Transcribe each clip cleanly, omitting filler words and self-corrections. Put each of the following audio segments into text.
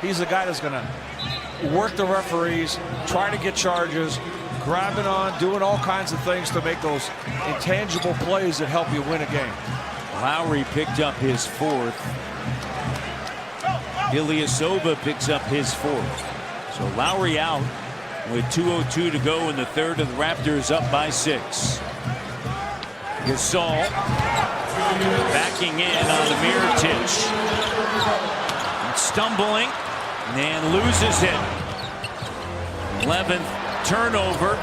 He's the guy that's going to work the referees, try to get charges, grabbing on, doing all kinds of things to make those intangible plays that help you win a game. Lowry picked up his fourth. Ilyasova picks up his fourth. So Lowry out with 2:02 to go in the third, and the Raptors up by 6. Gasol backing in on Mirotic. Stumbling and loses it. 11th turnover.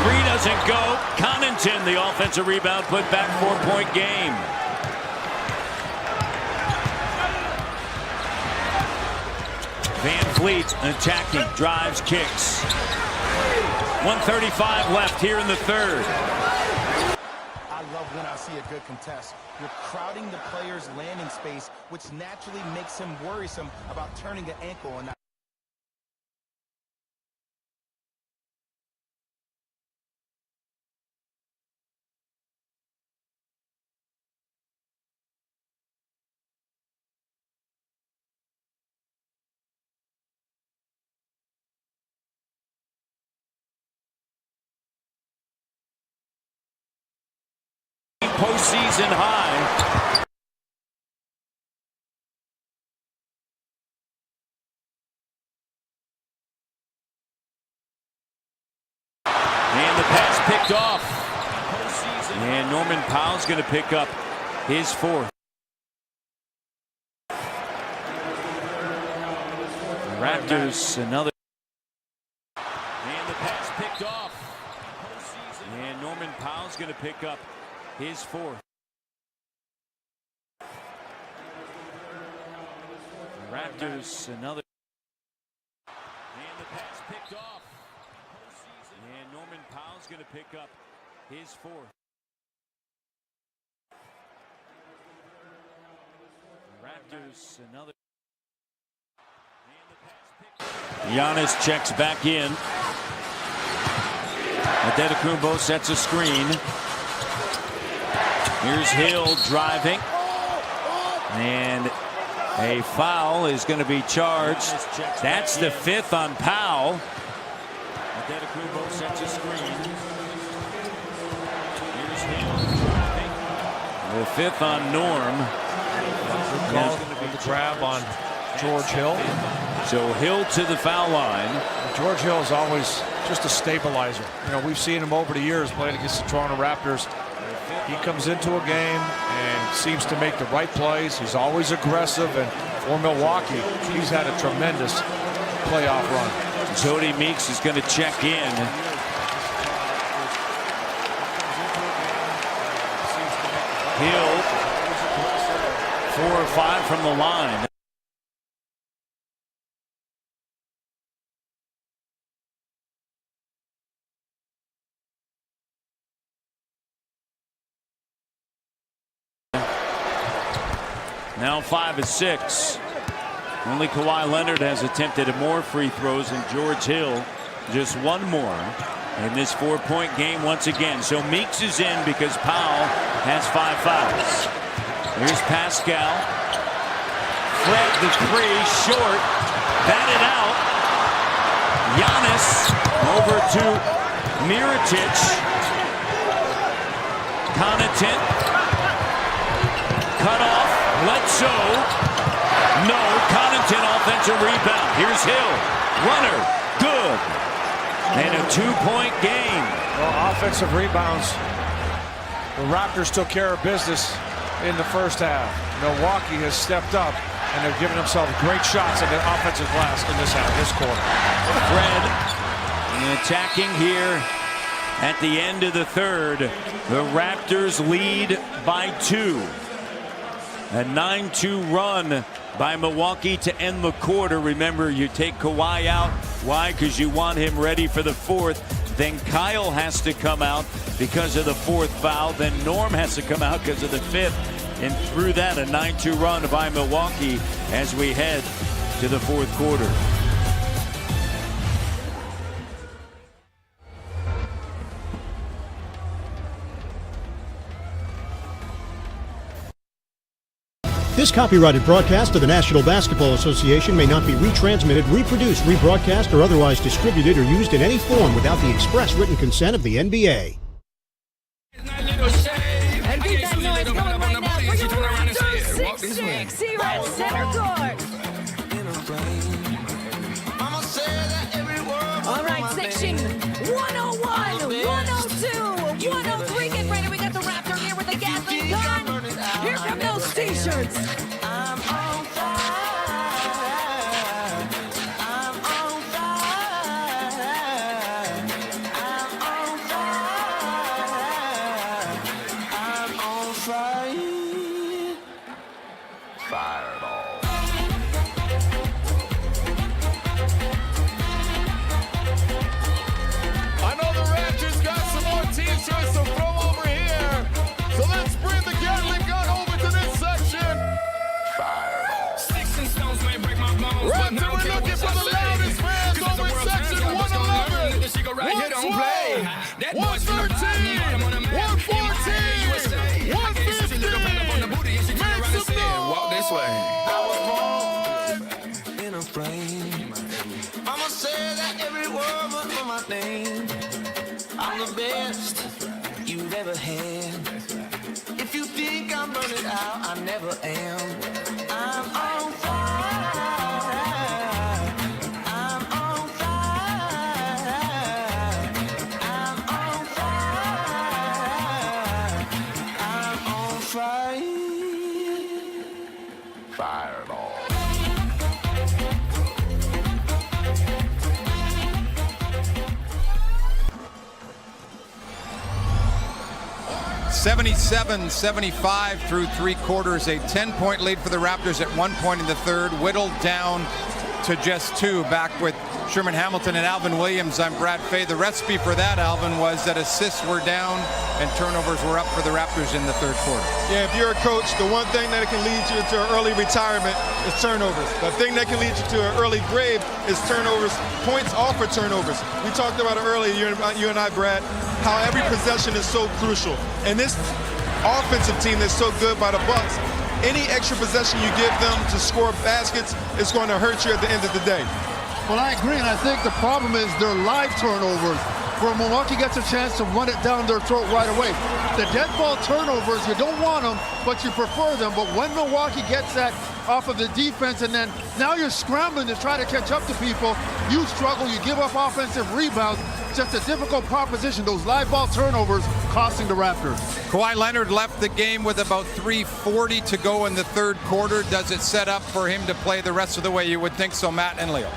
3 doesn't go. Connaughton, the offensive rebound, put back 4-point game. Van Fleet attacking, drives, kicks. 1:35 left here in the third. I love when I see a good contest. You're crowding the player's landing space, which naturally makes him worrisome about turning an ankle. And postseason high. And the pass picked off. And Norman Powell's going to pick up his fourth. Raptors another. And the pass picked off. And Norman Powell's going to pick up his fourth. Raptors another. And the pass picked off. And Norman Powell's going to pick up his fourth. Raptors another. Giannis checks back in. Antetokounmpo sets a screen. Here's Hill driving. And a foul is going to be charged. That's the 5th on Powell. Antetokounmpo sets a screen. Here's Hill driving. The 5th on Norm. Good call on the grab on George Hill. So Hill to the foul line. George Hill is always just a stabilizer. You know, we've seen him over the years playing against the Toronto Raptors. He comes into a game and seems to make the right plays. He's always aggressive, and for Milwaukee, he's had a tremendous playoff run. Jody Meeks is going to check in. Hill, 4 or 5 from the line. Now 5 of 6. Only Kawhi Leonard has attempted more free throws than George Hill. Just 1 more in this 4-point game once again. So Meeks is in because Powell has 5 fouls. Here's Pascal. Fred the 3 short. Batted out. Giannis over to Mirotic. Connaughton. Cut off. Bledsoe. No. Connaughton offensive rebound. Here's Hill. Runner. Good. And a 2-point game. Well, offensive rebounds. The Raptors took care of business in the first half. Milwaukee has stepped up, and they've given themselves great shots at the offensive glass in this half, this quarter. Fred attacking here at the end of the third. The Raptors lead by 2. A 9-2 run by Milwaukee to end the quarter. Remember, you take Kawhi out. Why? Because you want him ready for the 4th. Then Kyle has to come out because of the 4th foul. Then Norm has to come out because of the 5th. And through that, a 9-2 run by Milwaukee as we head to the 4th quarter. This copyrighted broadcast of the National Basketball Association may not be retransmitted, reproduced, rebroadcast, or otherwise distributed or used in any form without the express written consent of the NBA. And keep that noise going right now for your Raptors 6-6 here at center court. All right, section 101, 102, 103. Get ready. We got the Raptor here with the Gatling gun. Here come those T-shirts. I'm on fire. I'm on fire. I'm on fire. I'm on fire. Fireball. I know the Raptors got some more T-shirts to throw over here. So let's bring the Gatling gun over to this section. Fireball. Sticks and stones may break my bones. Raptor, we're looking for the loudest fans over in section 111. 112, 113, 114, 115. Make some noise. Walk this way. I was born in a frame. I'ma say that every word was for my name. I'm the best you've ever had. If you think I'm burning out, I never am. I'm on fire. I'm on fire. I'm on fire. I'm on fire. Fireball. 77-75 through three quarters. A 10-point lead for the Raptors at one point in the third, whittled down to just two. Back with Sherman Hamilton and Alvin Williams, I'm Brad Fay. The recipe for that, Alvin, was that assists were down and turnovers were up for the Raptors in the third quarter. Yeah, if you're a coach, the one thing that can lead you to an early retirement is turnovers. The thing that can lead you to an early grave is turnovers, points off for turnovers. We talked about it earlier, you and I, Brad, how every possession is so crucial. And this offensive team that's so good by the Bucks, any extra possession you give them to score baskets is going to hurt you at the end of the day. Well, I agree, and I think the problem is their live turnovers, where Milwaukee gets a chance to run it down their throat right away. The dead ball turnovers, you don't want them, but you prefer them. But when Milwaukee gets that off of the defense, and then now you're scrambling to try to catch up to people, you struggle, you give up offensive rebounds. Just a difficult proposition. Those live ball turnovers costing the Raptors. Kawhi Leonard left the game with about 3:40 to go in the third quarter. Does it set up for him to play the rest of the way you would think so, Matt and Leo?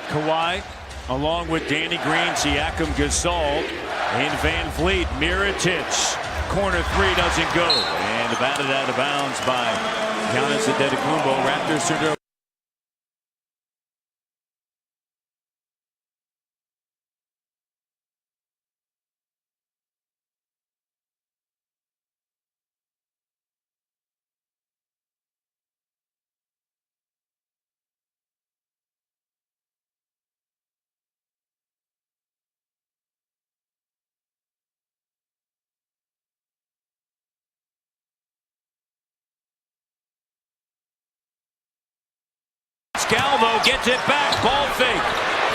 Kawhi, along with Danny Green, Siakam, Gasol, and Van Vliet, Mirotic. Corner three doesn't go, and batted out of bounds by Giannis Antetokounmpo. Raptors turned over. Scalvo gets it back, ball fake.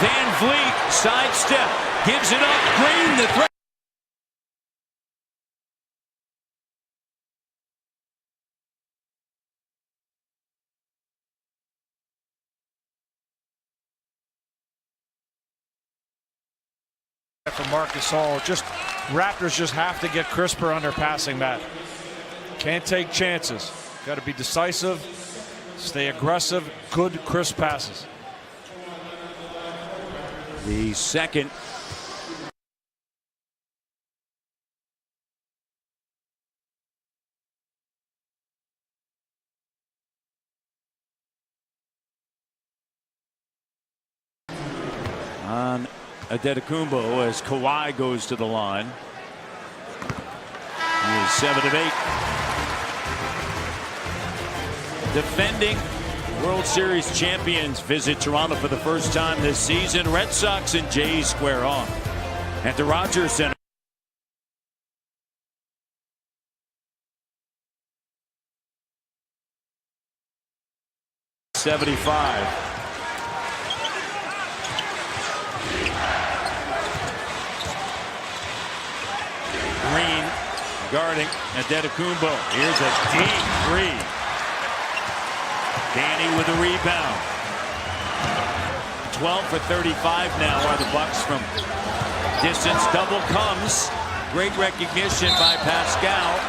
Van Vliet sidestep, gives it up. Green, the threat. For Marcus All, Raptors just have to get crisper on their passing, Matt. Can't take chances. Got to be decisive, stay aggressive, good crisp passes. The second. On Antetokounmpo as Kawhi goes to the line. He is 7 of 8. Defending World Series champions visit Toronto for the first time this season. Red Sox and Jays square off at the Rogers Center. 75. Green guarding Antetokounmpo. Here's a deep three. Danny with a rebound. 12 for 35 now are the Bucks from distance. Double comes. Great recognition by Pascal.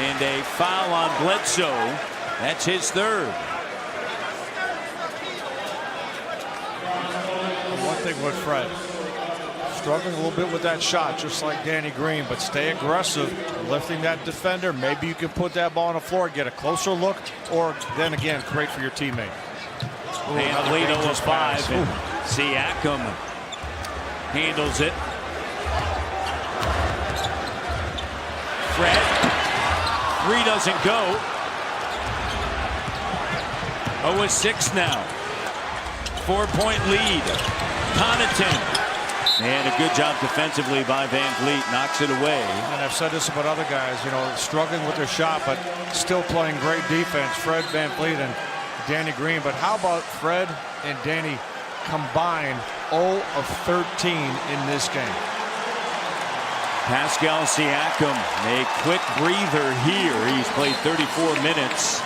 And a foul on Bledsoe. That's his third. One thing with Fred, struggling a little bit with that shot, just like Danny Green, but stay aggressive, lifting that defender. Maybe you can put that ball on the floor, get a closer look, or then again, create for your teammate. And lead over 5. And Siakam handles it. Fred. 3 doesn't go. 0-6 now. 4-point lead. Connaughton. And a good job defensively by Van Vliet. Knocks it away. And I've said this about other guys, you know, struggling with their shot, but still playing great defense. Fred VanVleet and Danny Green. But how about Fred and Danny combined 0 of 13 in this game? Pascal Siakam, a quick breather here. He's played 34 minutes.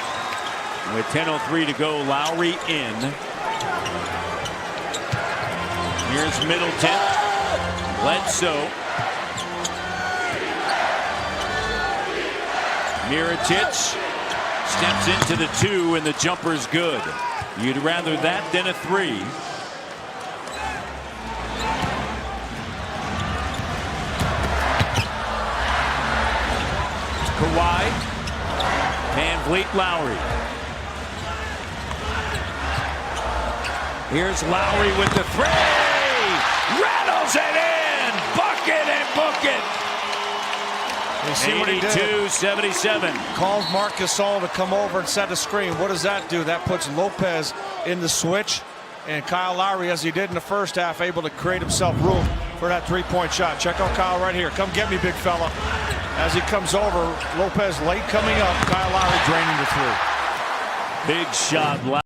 With 10:03 to go, Lowry in. Here's Middleton. Bledsoe. Mirotic steps into the 2, and the jumper's good. You'd rather that than a 3. Kawhi. Van Vliet, Lowry. Here's Lowry with the 3. Rattles it in. Bucket and book it. You see what he did? 82-77. Calls Marc Gasol to come over and set a screen. What does that do? That puts Lopez in the switch. And Kyle Lowry, as he did in the first half, able to create himself room for that three-point shot. Check out Kyle right here. Come get me, big fella. As he comes over, Lopez late coming up. Kyle Lowry draining the 3. Big shot.